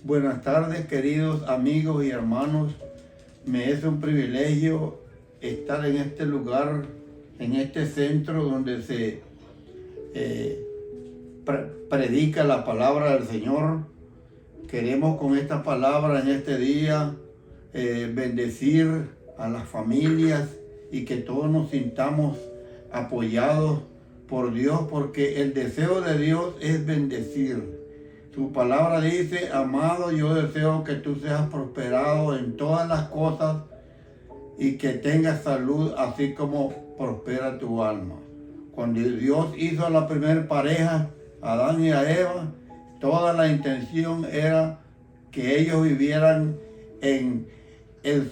Buenas tardes, queridos amigos y hermanos. Me es un privilegio estar en este lugar, en este centro donde se predica la palabra del Señor. Queremos con esta palabra en este día bendecir a las familias y que todos nos sintamos apoyados por Dios, porque el deseo de Dios es bendecir. Su palabra dice: amado, yo deseo que tú seas prosperado en todas las cosas y que tengas salud, así como prospera tu alma. Cuando Dios hizo a la primera pareja, a Adán y a Eva, toda la intención era que ellos vivieran en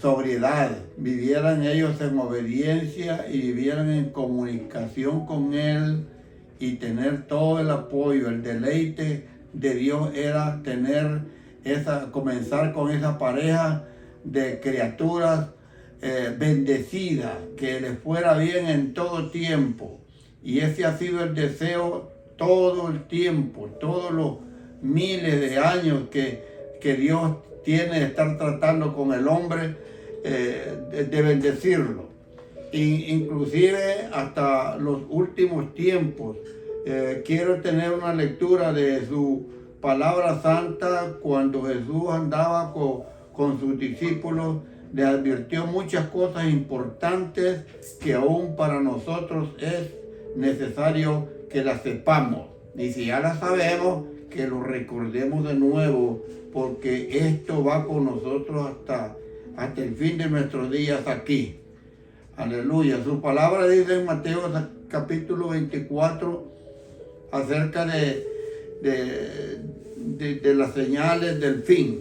sobriedad, vivieran ellos en obediencia y vivieran en comunicación con Él y tener todo el apoyo, el deleite de Dios era comenzar con esa pareja de criaturas bendecidas, que les fuera bien en todo tiempo. Y ese ha sido el deseo todo el tiempo, todos los miles de años que Dios tiene de estar tratando con el hombre, de bendecirlo. Inclusive hasta los últimos tiempos. Quiero tener una lectura de su palabra santa. Cuando Jesús andaba con sus discípulos, le advirtió muchas cosas importantes que aún para nosotros es necesario que las sepamos. Y si ya las sabemos, que lo recordemos de nuevo, porque esto va con nosotros hasta el fin de nuestros días aquí. Aleluya. Su palabra dice en Mateo capítulo 24, acerca de las señales del fin.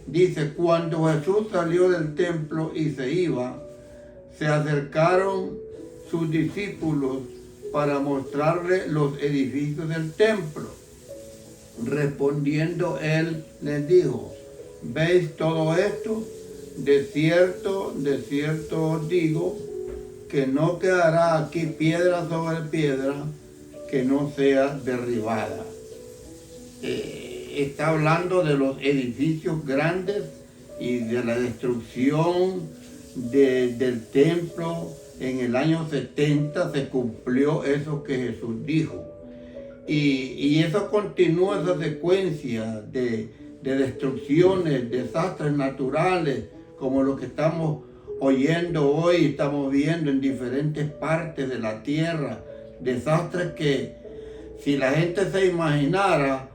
Dice: cuando Jesús salió del templo y se iba, se acercaron sus discípulos para mostrarle los edificios del templo. Respondiendo él les dijo: ¿veis todo esto? De cierto os digo que no quedará aquí piedra sobre piedra que no sea derribada. Está hablando de los edificios grandes y de la destrucción del templo. En el año 70 se cumplió eso que Jesús dijo. Y eso continúa, esa secuencia de destrucciones, desastres naturales, como lo que estamos oyendo hoy, estamos viendo en diferentes partes de la tierra. Desastres que, si la gente se imaginara,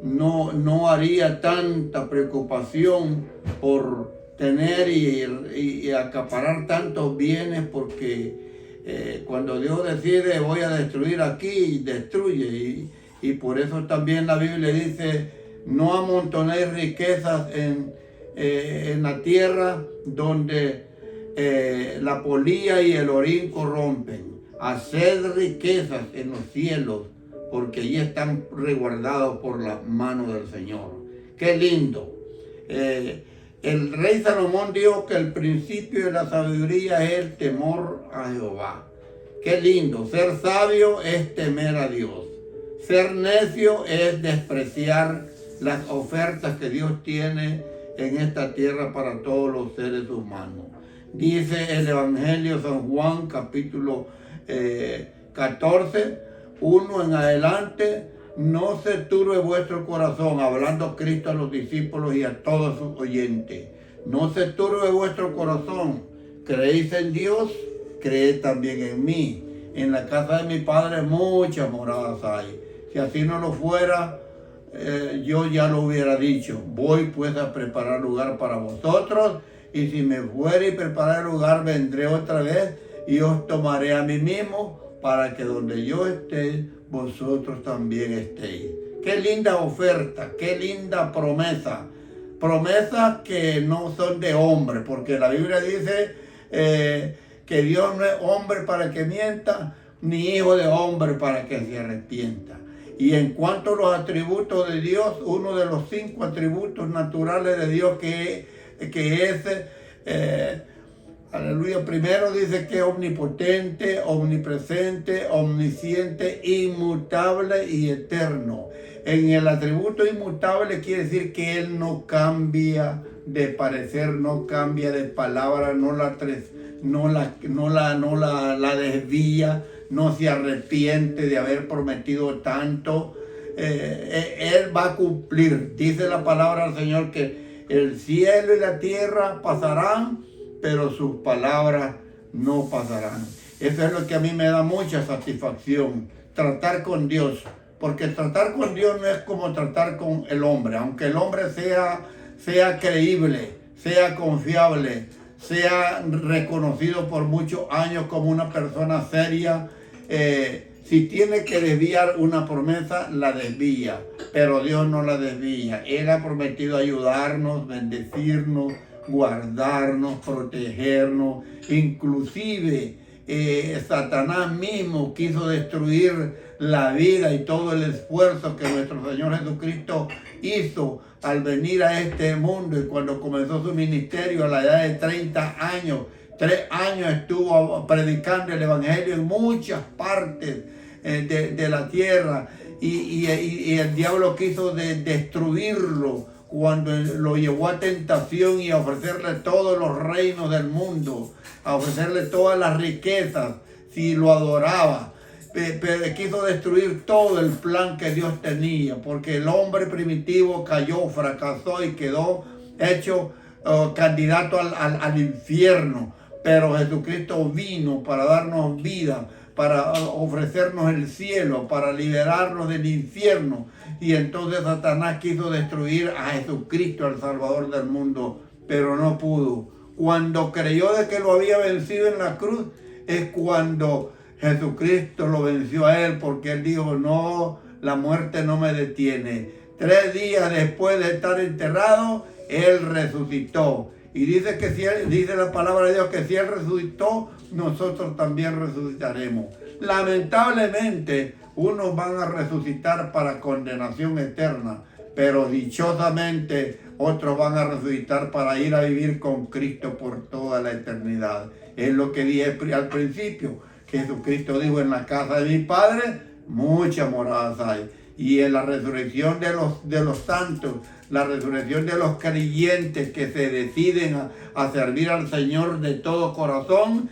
no haría tanta preocupación por tener y acaparar tantos bienes, porque cuando Dios decide voy a destruir aquí, destruye. Y por eso también la Biblia dice: no amontonéis riquezas en la tierra donde la polilla y el orín corrompen. Haced riquezas en los cielos, porque allí están resguardados por la mano del Señor. ¡Qué lindo! El rey Salomón dijo que el principio de la sabiduría es el temor a Jehová. ¡Qué lindo! Ser sabio es temer a Dios. Ser necio es despreciar las ofertas que Dios tiene en esta tierra para todos los seres humanos. Dice el Evangelio San Juan, capítulo 14, 1 en adelante: no se turbe vuestro corazón, hablando Cristo a los discípulos y a todos sus oyentes. No se turbe vuestro corazón. Creéis en Dios, creed también en mí. En la casa de mi Padre muchas moradas hay. Si así no lo fuera, yo ya lo hubiera dicho. Voy pues a preparar lugar para vosotros, y si me fuere y preparar lugar, vendré otra vez y os tomaré a mí mismo, para que donde yo esté, vosotros también estéis. Qué linda oferta, qué linda promesa. Promesas que no son de hombre, porque la Biblia dice que Dios no es hombre para que mienta, ni hijo de hombre para que se arrepienta. Y en cuanto a los atributos de Dios, uno de los 5 atributos naturales de Dios que es aleluya, primero dice que es omnipotente, omnipresente, omnisciente, inmutable y eterno. En el atributo inmutable quiere decir que Él no cambia de parecer, no cambia de palabra, no la desvía, no se arrepiente de haber prometido tanto. Él va a cumplir. Dice la palabra del Señor que el cielo y la tierra pasarán, pero sus palabras no pasarán. Eso es lo que a mí me da mucha satisfacción, tratar con Dios. Porque tratar con Dios no es como tratar con el hombre. Aunque el hombre sea creíble, sea confiable, sea reconocido por muchos años como una persona seria, si tiene que desviar una promesa, la desvía. Pero Dios no la desvía. Él ha prometido ayudarnos, bendecirnos, guardarnos, protegernos. Inclusive Satanás mismo quiso destruir la vida y todo el esfuerzo que nuestro Señor Jesucristo hizo al venir a este mundo, y cuando comenzó su ministerio a la edad de 30 años, 3 años estuvo predicando el evangelio en muchas partes de la tierra, y el diablo quiso destruirlo cuando lo llevó a tentación y a ofrecerle todos los reinos del mundo, a ofrecerle todas las riquezas si lo adoraba. Pero quiso destruir todo el plan que Dios tenía, porque el hombre primitivo cayó, fracasó y quedó hecho candidato al infierno. Pero Jesucristo vino para darnos vida, para ofrecernos el cielo, para liberarnos del infierno. Y entonces Satanás quiso destruir a Jesucristo, el Salvador del mundo, pero no pudo. Cuando creyó de que lo había vencido en la cruz, es cuando Jesucristo lo venció a él, porque él dijo: no, la muerte no me detiene. 3 días después de estar enterrado, él resucitó. Y dice la palabra de Dios que si él resucitó, nosotros también resucitaremos. Lamentablemente, unos van a resucitar para condenación eterna, pero dichosamente otros van a resucitar para ir a vivir con Cristo por toda la eternidad. Es lo que dije al principio. Jesucristo dijo: en la casa de mi Padre muchas moradas hay. Y en la resurrección de los santos, la resurrección de los creyentes que se deciden a servir al Señor de todo corazón,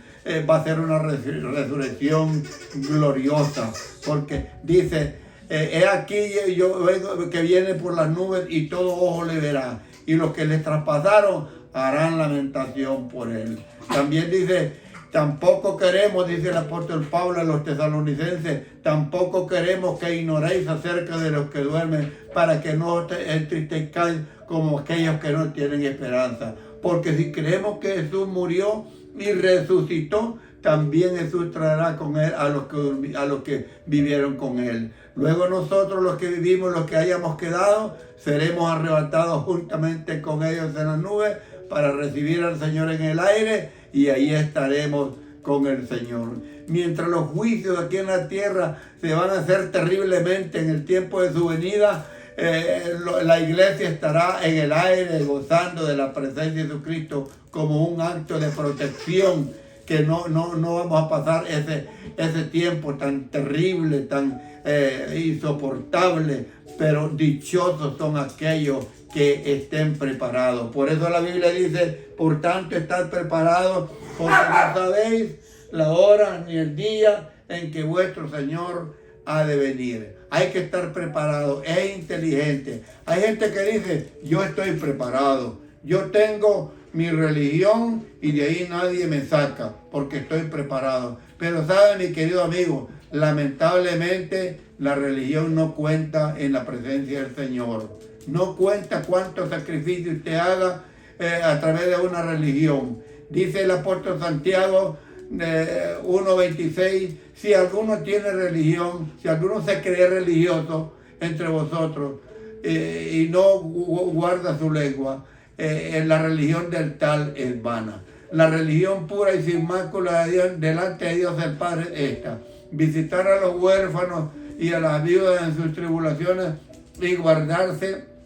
va a ser una resurrección gloriosa. Porque dice: he aquí yo vengo, que viene por las nubes, y todo ojo le verá, y los que le traspasaron harán lamentación por él. También dice: tampoco queremos, dice el apóstol Pablo a los tesalonicenses, tampoco queremos que ignoréis acerca de los que duermen, para que no entristezcáis como aquellos que no tienen esperanza. Porque si creemos que Jesús murió y resucitó, también Jesús traerá con él a los que vivieron con él. Luego nosotros, los que vivimos, los que hayamos quedado, seremos arrebatados juntamente con ellos en las nubes para recibir al Señor en el aire, y ahí estaremos con el Señor. Mientras los juicios aquí en la tierra se van a hacer terriblemente en el tiempo de su venida, la iglesia estará en el aire gozando de la presencia de Jesucristo como un acto de protección, que no vamos a pasar ese tiempo tan terrible, tan insoportable, pero dichosos son aquellos que estén preparados. Por eso la Biblia dice: por tanto, estad preparados, porque no sabéis la hora ni el día en que vuestro Señor ha de venir. Hay que estar preparado, es inteligente. Hay gente que dice: yo estoy preparado, yo tengo mi religión y de ahí nadie me saca porque estoy preparado. Pero sabe, mi querido amigo, lamentablemente la religión no cuenta en la presencia del Señor. No cuenta cuánto sacrificio usted haga a través de una religión. Dice el apóstol Santiago 1:26: si alguno tiene religión, si alguno se cree religioso entre vosotros y no guarda su lengua, la religión del tal es vana. La religión pura y sin mácula delante de Dios el Padre esta: visitar a los huérfanos y a las viudas en sus tribulaciones, y guardarse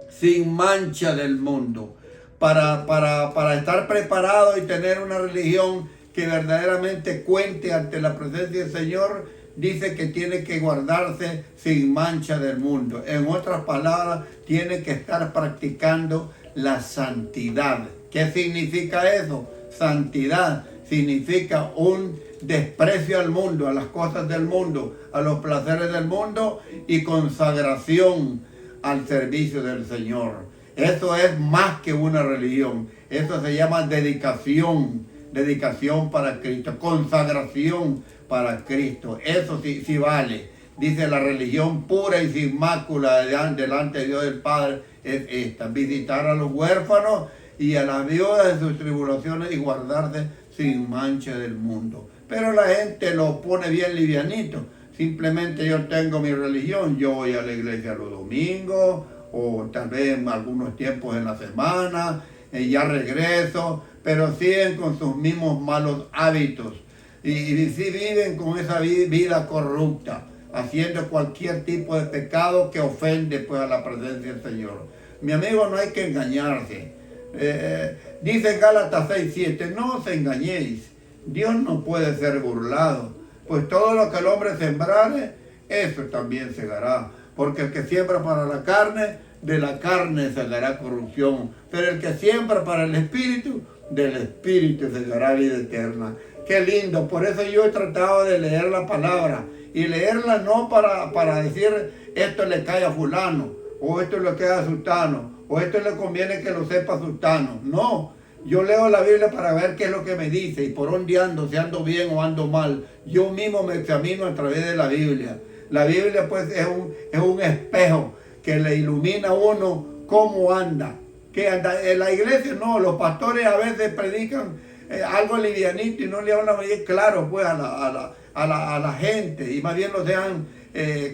sin mancha del mundo. Para estar preparado y tener una religión que verdaderamente cuente ante la presencia del Señor, dice que tiene que guardarse sin mancha del mundo. En otras palabras, tiene que estar practicando la santidad. ¿Qué significa eso? Santidad significa un desprecio al mundo, a las cosas del mundo, a los placeres del mundo y consagración al servicio del Señor. Eso es más que una religión. Eso se llama dedicación. Dedicación para Cristo. Consagración para Cristo. Eso sí vale. Dice la religión pura y sin mácula delante de Dios el Padre es esta. Visitar a los huérfanos y a las viudas de sus tribulaciones y guardarse sin mancha del mundo. Pero la gente lo pone bien livianito. Simplemente yo tengo mi religión. Yo voy a la iglesia los domingos o tal vez en algunos tiempos en la semana, ya regreso, pero siguen con sus mismos malos hábitos y sí viven con esa vida corrupta, haciendo cualquier tipo de pecado que ofende pues a la presencia del Señor. Mi amigo, no hay que engañarse. Dice Gálatas 6:7, no os engañéis, Dios no puede ser burlado, pues todo lo que el hombre sembrare, eso también segará. Porque el que siembra para la carne, de la carne segará corrupción. Pero el que siembra para el Espíritu, del Espíritu segará vida eterna. Qué lindo. Por eso yo he tratado de leer la palabra. Y leerla no para decir esto le cae a fulano, o esto le cae a sultano, o esto le conviene que lo sepa sultano. No. Yo leo la Biblia para ver qué es lo que me dice y por dónde ando, si ando bien o ando mal. Yo mismo me examino a través de la Biblia. La Biblia pues es un espejo que le ilumina a uno cómo anda. Que anda en la iglesia, no, los pastores a veces predican algo livianito y no le hablan bien claro pues a la gente y más bien los dejan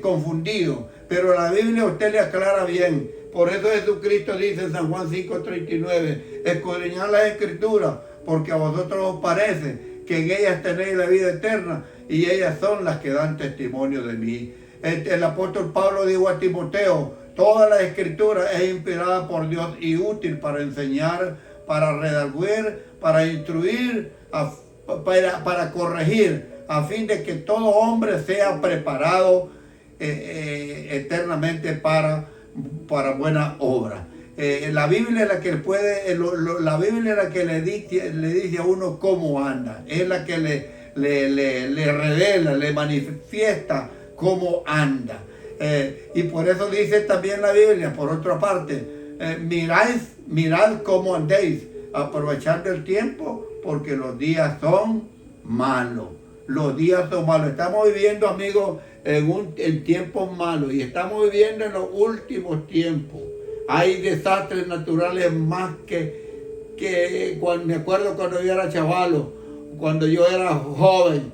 confundidos. Pero la Biblia usted le aclara bien. Por eso Jesucristo dice en San Juan 5:39, escudriñad las Escrituras, porque a vosotros os parece que en ellas tenéis la vida eterna, y ellas son las que dan testimonio de mí. El apóstol Pablo dijo a Timoteo, toda la Escritura es inspirada por Dios y útil para enseñar, para redarguir, para instruir, para corregir, a fin de que todo hombre sea preparado eternamente para buena obra. La Biblia es la que la Biblia es la que le dice a uno cómo anda, es la que le revela, le manifiesta cómo anda. Y por eso dice también la Biblia, por otra parte, mirad cómo andéis, aprovechando el tiempo, porque los días son malos. Los días son malos. Estamos viviendo, amigos, en tiempos malos y estamos viviendo en los últimos tiempos. Hay desastres naturales más que cuando, me acuerdo cuando yo era chavalo, cuando yo era joven.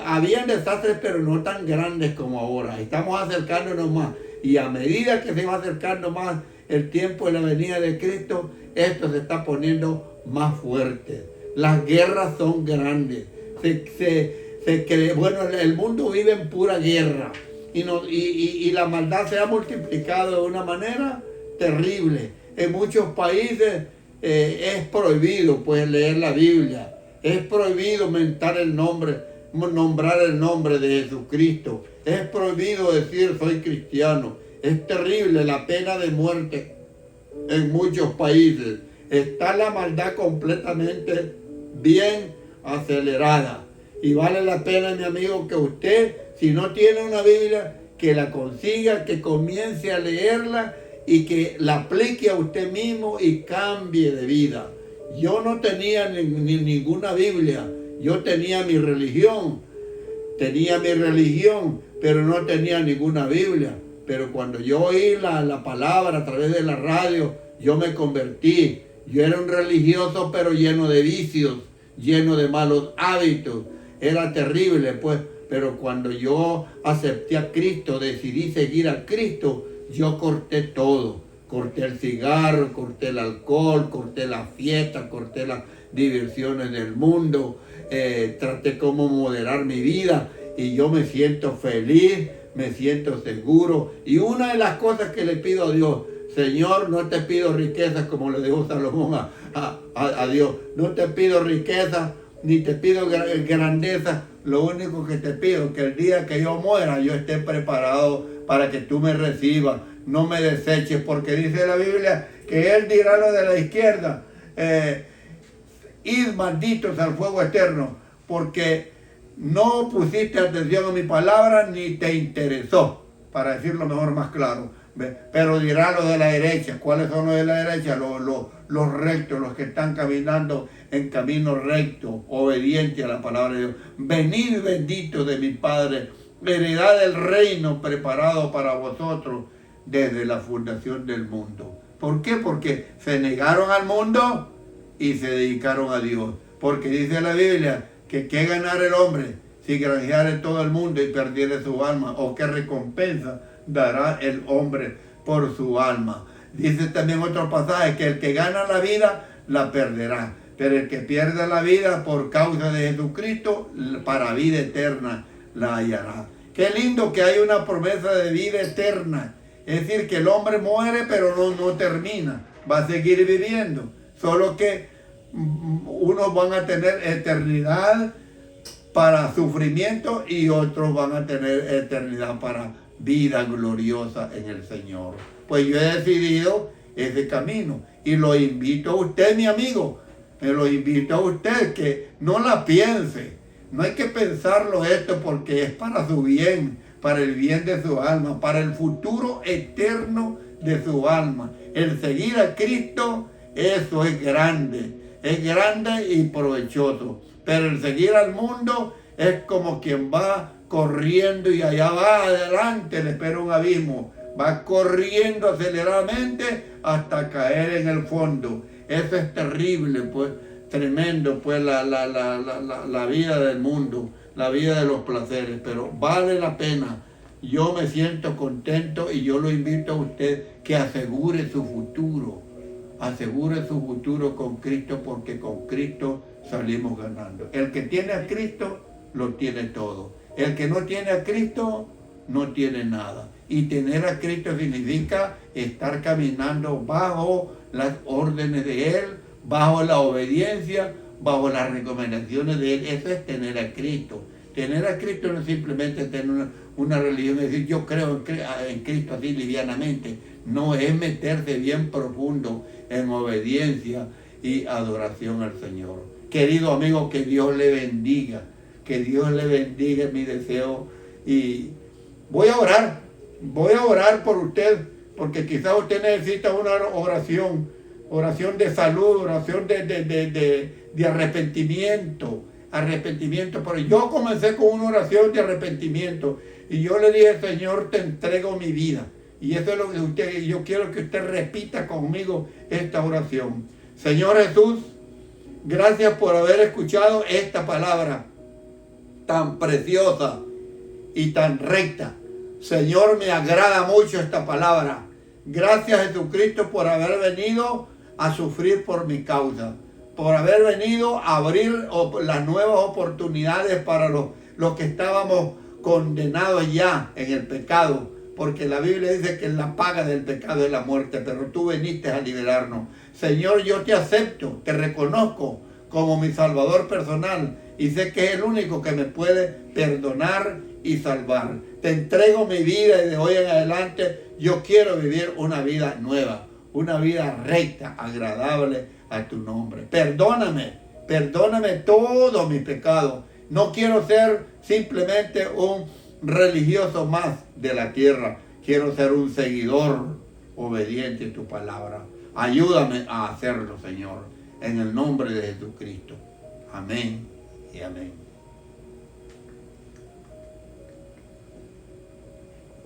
Habían desastres, pero no tan grandes como ahora. Estamos acercándonos más. Y a medida que se va acercando más el tiempo de la venida de Cristo, esto se está poniendo más fuerte. Las guerras son grandes. Bueno, el mundo vive en pura guerra. Y la maldad se ha multiplicado de una manera terrible. En muchos países es prohibido pues leer la Biblia. Es prohibido nombrar el nombre de Jesucristo. Es prohibido decir soy cristiano. Es terrible la pena de muerte en muchos países. Está la maldad completamente bien acelerada. Y vale la pena, mi amigo, que usted, si no tiene una Biblia, que la consiga, que comience a leerla y que la aplique a usted mismo y cambie de vida. Yo no tenía ninguna Biblia. Yo tenía mi religión, pero no tenía ninguna Biblia. Pero cuando yo oí la palabra a través de la radio, yo me convertí. Yo era un religioso, pero lleno de vicios, lleno de malos hábitos. Era terrible, pues. Pero cuando yo acepté a Cristo, decidí seguir a Cristo, yo corté todo. Corté el cigarro, corté el alcohol, corté las fiestas, corté las diversiones del mundo. Traté cómo moderar mi vida y yo me siento feliz, me siento seguro. Y una de las cosas que le pido a Dios, Señor, no te pido riquezas como le dijo Salomón a Dios, no te pido riquezas ni te pido grandeza. Lo único que te pido es que el día que yo muera, yo esté preparado para que tú me recibas. No me deseches, porque dice la Biblia que Él dirá lo de la izquierda. Id malditos al fuego eterno, porque no pusiste atención a mi palabra ni te interesó, para decirlo mejor, más claro. Pero dirá los de la derecha. ¿Cuáles son los de la derecha? Los rectos, los que están caminando en camino recto, obediente a la palabra de Dios. Venid benditos de mi Padre, heredad del reino preparado para vosotros desde la fundación del mundo. ¿Por qué? Porque se negaron al mundo y se dedicaron a Dios. Porque dice la Biblia que qué ganar el hombre si granjeare todo el mundo y perdiere su alma, o qué recompensa dará el hombre por su alma. Dice también otro pasaje que el que gana la vida la perderá, pero el que pierde la vida por causa de Jesucristo para vida eterna la hallará. Qué lindo que hay una promesa de vida eterna. Es decir, que el hombre muere pero no termina, va a seguir viviendo, solo que unos van a tener eternidad para sufrimiento y otros van a tener eternidad para vida gloriosa en el Señor. Pues yo he decidido ese camino y lo invito a usted, mi amigo, me lo invito a usted que no la piense. No hay que pensarlo esto porque es para su bien, para el bien de su alma, para el futuro eterno de su alma. El seguir a Cristo, eso es grande y provechoso. Pero el seguir al mundo es como quien va corriendo y allá va adelante, le espera un abismo. Va corriendo aceleradamente hasta caer en el fondo. Eso es terrible, pues, tremendo, pues, la vida del mundo, la vida de los placeres, pero vale la pena. Yo me siento contento y yo lo invito a usted que asegure su futuro con Cristo, porque con Cristo salimos ganando. El que tiene a Cristo lo tiene todo. El que no tiene a Cristo no tiene nada. Y tener a Cristo significa estar caminando bajo las órdenes de Él, bajo la obediencia, bajo las recomendaciones de Él. Eso es tener a Cristo. Tener a Cristo no es simplemente tener una religión, es decir, yo creo en Cristo así livianamente. No, es meterse bien profundo en obediencia y adoración al Señor. Querido amigo, que Dios le bendiga. Que Dios le bendiga, es mi deseo. Y voy a orar por usted, porque quizás usted necesita una oración de salud, oración de arrepentimiento, pero yo comencé con una oración de arrepentimiento, y yo le dije, Señor, te entrego mi vida, y eso es lo que yo quiero que usted repita conmigo esta oración. Señor Jesús, gracias por haber escuchado esta palabra tan preciosa y tan recta. Señor, me agrada mucho esta palabra. Gracias, Jesucristo, por haber venido a sufrir por mi causa, por haber venido a abrir las nuevas oportunidades para los que estábamos condenados ya en el pecado, porque la Biblia dice que la paga del pecado es la muerte, pero tú viniste a liberarnos. Señor, yo te acepto, te reconozco como mi Salvador personal, y sé que es el único que me puede perdonar y salvar. Te entrego mi vida, y de hoy en adelante yo quiero vivir una vida nueva, una vida recta, agradable a tu nombre. Perdóname todos mis pecados. No quiero ser simplemente un religioso más de la tierra. Quiero ser un seguidor obediente a tu palabra. Ayúdame a hacerlo, Señor, en el nombre de Jesucristo. Amén y amén.